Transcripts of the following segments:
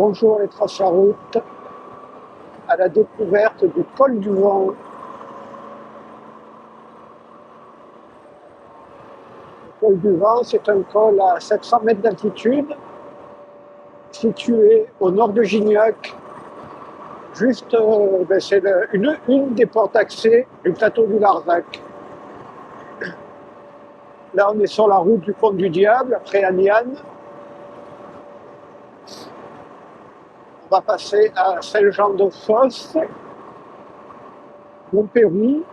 Bonjour les traces à route à la découverte du col du Vent. Le col du Vent, c'est un col à 700 mètres d'altitude, situé au nord de Gignac. Juste, c'est une des portes d'accès du plateau du Larzac. Là, on est sur la route du Pont du Diable, après Aniane. On va passer à Saint-Jean-de-Fosse, Montpérou,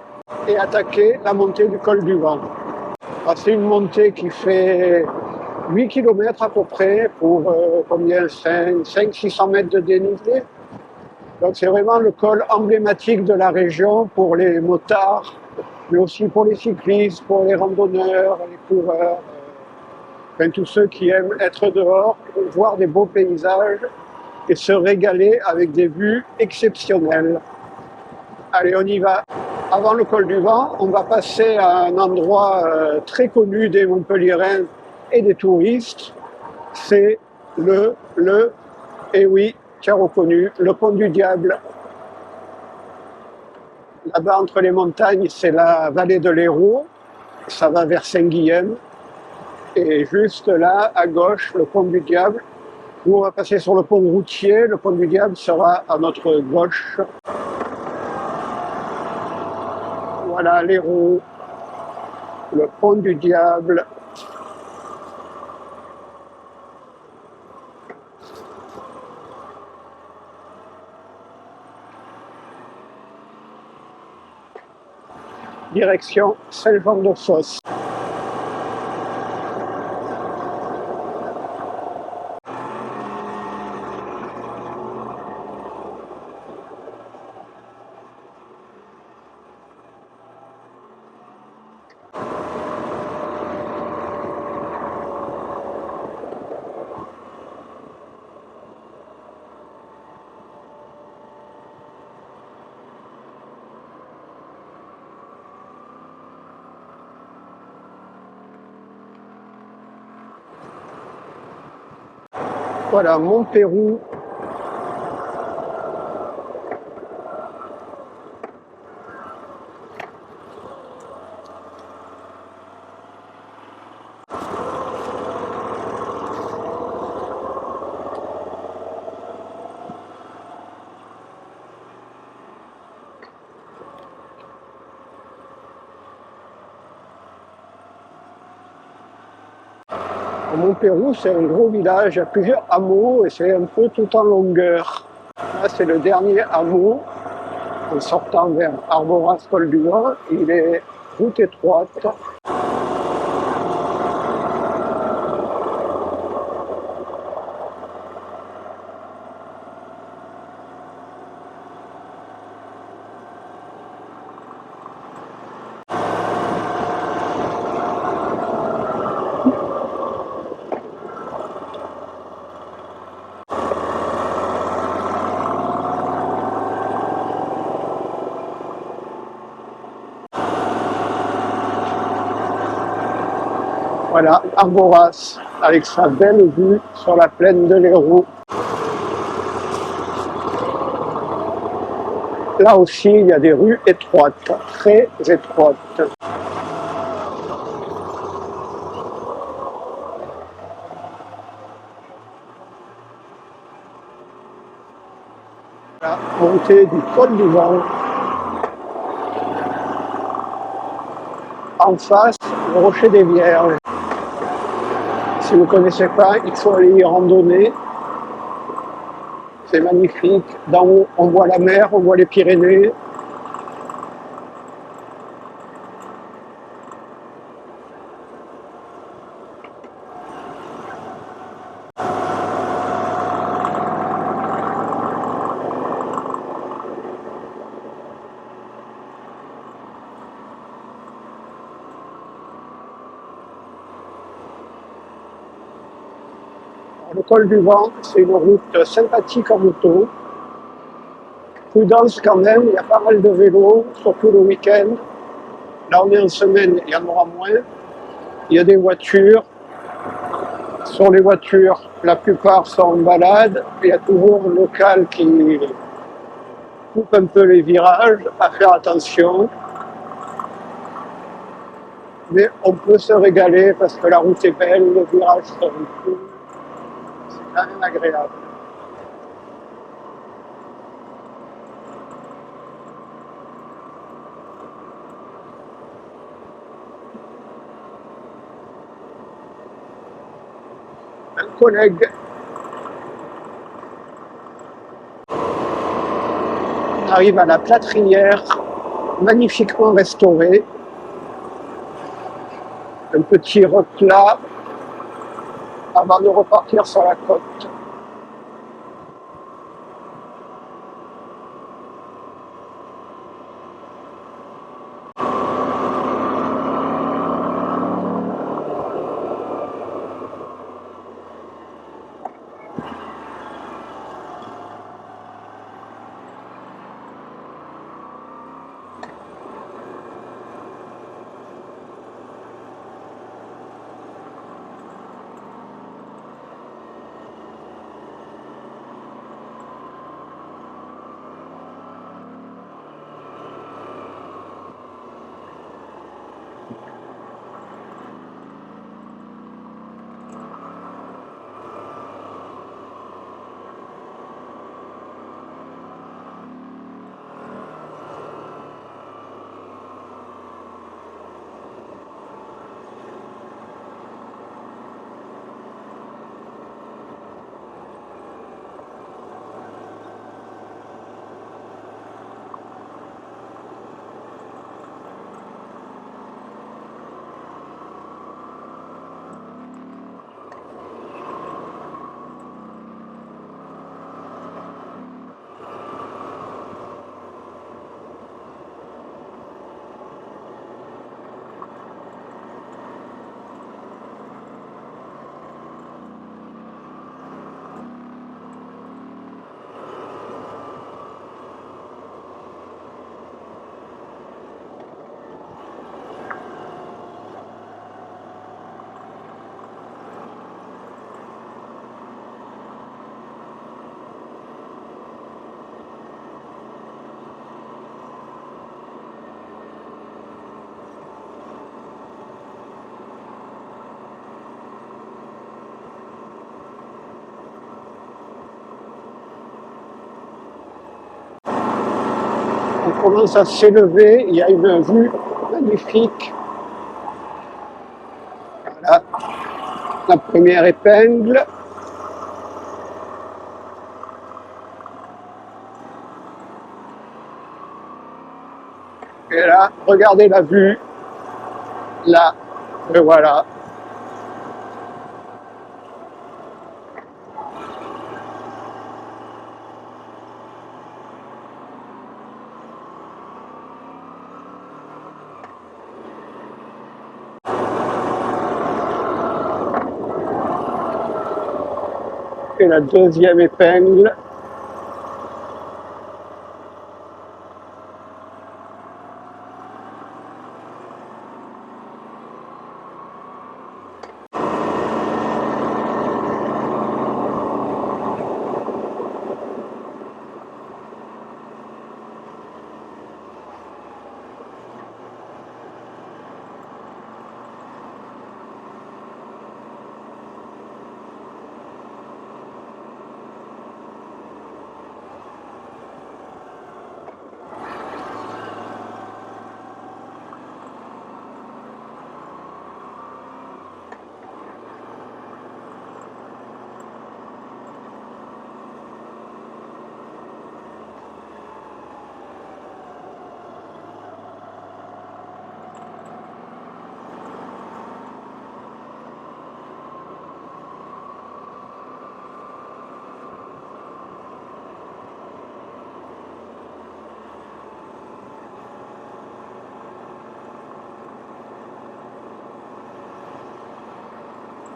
et attaquer la montée du col du Vent. C'est une montée qui fait 8 km à peu près pour 500-600 mètres de dénivelé. Donc c'est vraiment le col emblématique de la région pour les motards, mais aussi pour les cyclistes, pour les randonneurs, les coureurs, tous ceux qui aiment être dehors, voir des beaux paysages et se régaler avec des vues exceptionnelles. Allez, on y va. Avant le col du Vent, on va passer à un endroit très connu des Montpelliérains et des touristes. C'est et oui, tu as reconnu, le Pont du Diable. Là-bas, entre les montagnes, c'est la vallée de l'Hérault. Ça va vers Saint-Guilhem. Et juste là, à gauche, le Pont du Diable. Nous, on va passer sur le pont routier. Le Pont du Diable sera à notre gauche. Voilà l'Hérault, le Pont du Diable. Direction Saint-Jean-de-Fosse. Voilà, Montpérou. Montpérou, c'est un gros village, il y a plusieurs hameaux et c'est un peu tout en longueur. Là, c'est le dernier hameau, en sortant vers Arboras-Col-du-Vent. Il est route étroite. Voilà, Arboras, avec sa belle vue sur la plaine de l'Hérault. Là aussi, il y a des rues étroites, très étroites. La montée du col du Vent. En face, le Rocher des Vierges. Si vous ne connaissez pas, il faut aller y randonner. C'est magnifique. D'en haut, on voit la mer, on voit les Pyrénées. Le col du Vent, c'est une route sympathique en moto. Prudence quand même, il y a pas mal de vélos, surtout le week-end. Là, on est en semaine, il y en aura moins. Il y a des voitures. Sur les voitures, la plupart sont en balade. Il y a toujours un local qui coupe un peu les virages, à faire attention. Mais on peut se régaler parce que la route est belle, les virages sont cool. C'est quand même agréable. Un collègue arrive à la plâtrière, magnifiquement restaurée. Un petit replat avant de repartir sur la côte. On commence à s'élever, il y a une vue magnifique. Voilà, la première épingle. Et là, regardez la vue. Là, et voilà. Et la deuxième épingle.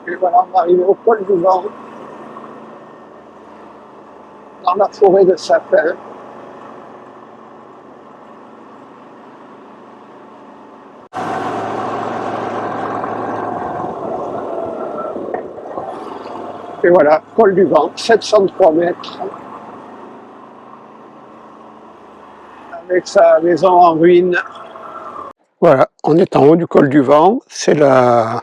Et voilà, on va arriver au col du Vent, dans la forêt de sapins. Et voilà, col du Vent, 703 mètres, avec sa maison en ruine. Voilà, on est en haut du col du Vent, c'est la...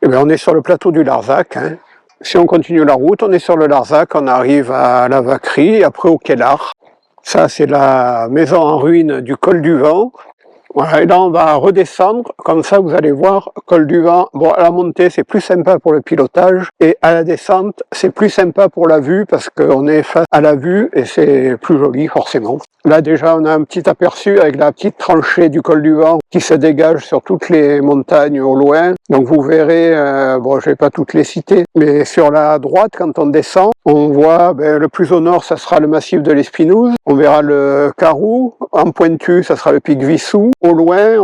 Eh bien, on est sur le plateau du Larzac. Hein. Si on continue la route, on est sur le Larzac, on arrive à la Vacquerie, et après au Kellar. Ça, c'est la maison en ruine du col du Vent. Voilà, et là, on va redescendre, comme ça, vous allez voir, col du Vent. Bon, à la montée, c'est plus sympa pour le pilotage, et à la descente, c'est plus sympa pour la vue, parce qu'on est face à la vue, et c'est plus joli, forcément. Là, déjà, on a un petit aperçu avec la petite tranchée du col du Vent qui se dégage sur toutes les montagnes au loin. Donc, vous verrez, bon, je vais pas toutes les citer, mais sur la droite, quand on descend, on voit, le plus au nord, ça sera le massif de l'Espinouse. On verra le Carroux. En pointu, ça sera le pic Vissou. Au loin,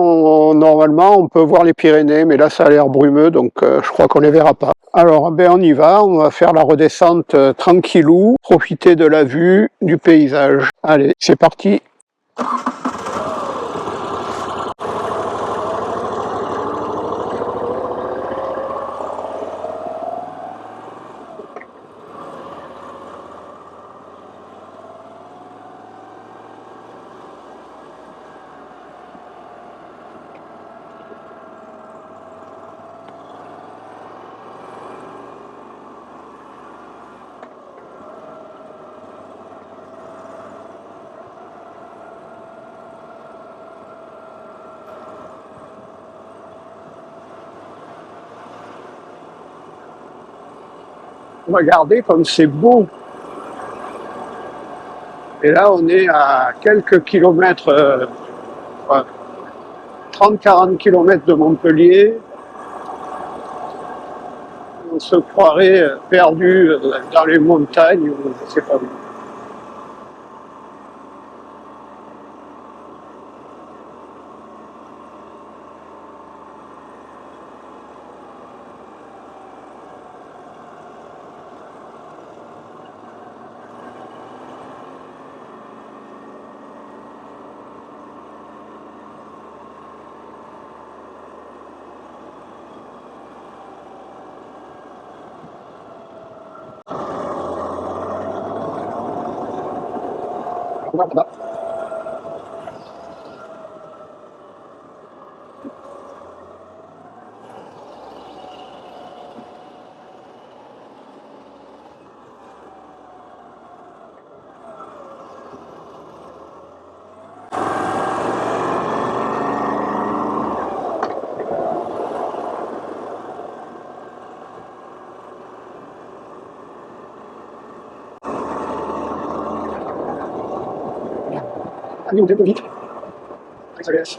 normalement, on peut voir les Pyrénées, mais là, ça a l'air brumeux, donc je crois qu'on les verra pas. Alors, on y va. On va faire la redescente tranquillou, profiter de la vue, du paysage. Allez, c'est parti. Regardez comme c'est beau. Et là, on est à quelques kilomètres, 30-40 kilomètres de Montpellier. On se croirait perdu dans les montagnes, ou je ne sais pas où. Voilà. Allez, on va vite. Ça laisse.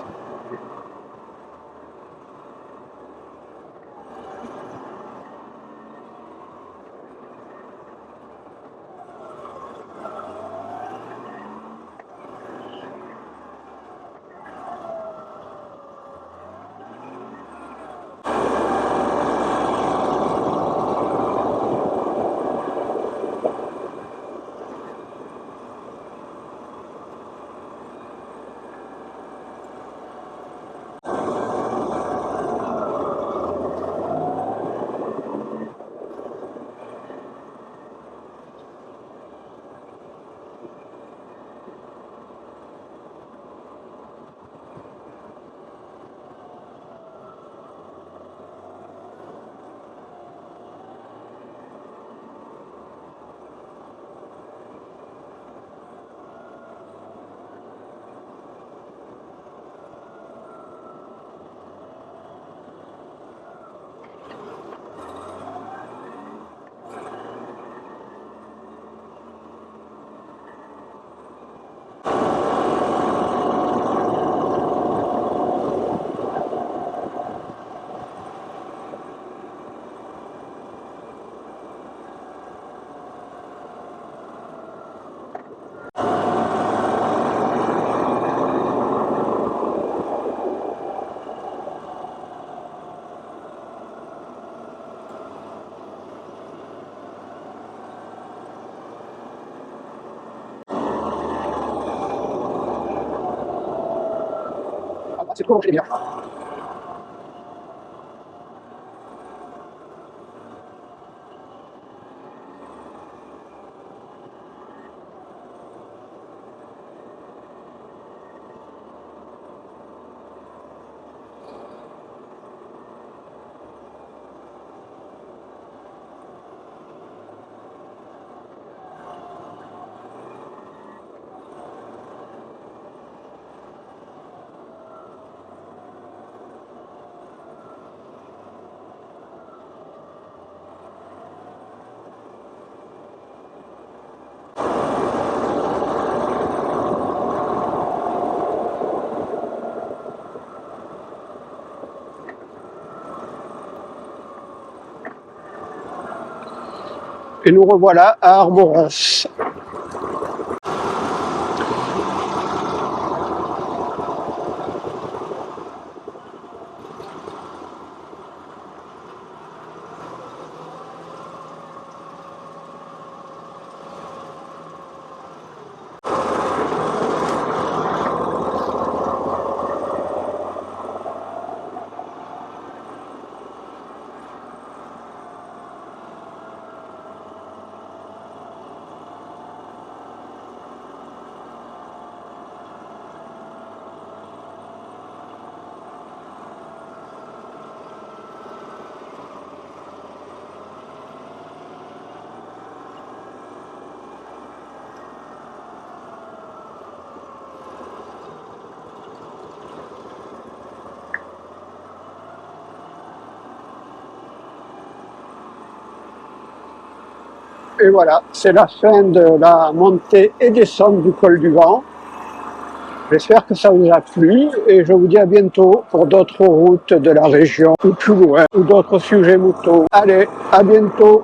C'est trop long, bien. Et nous revoilà à Arboras. Et voilà, c'est la fin de la montée et descente du col du Vent. J'espère que ça vous a plu et je vous dis à bientôt pour d'autres routes de la région ou plus loin ou d'autres sujets moto. Allez, à bientôt!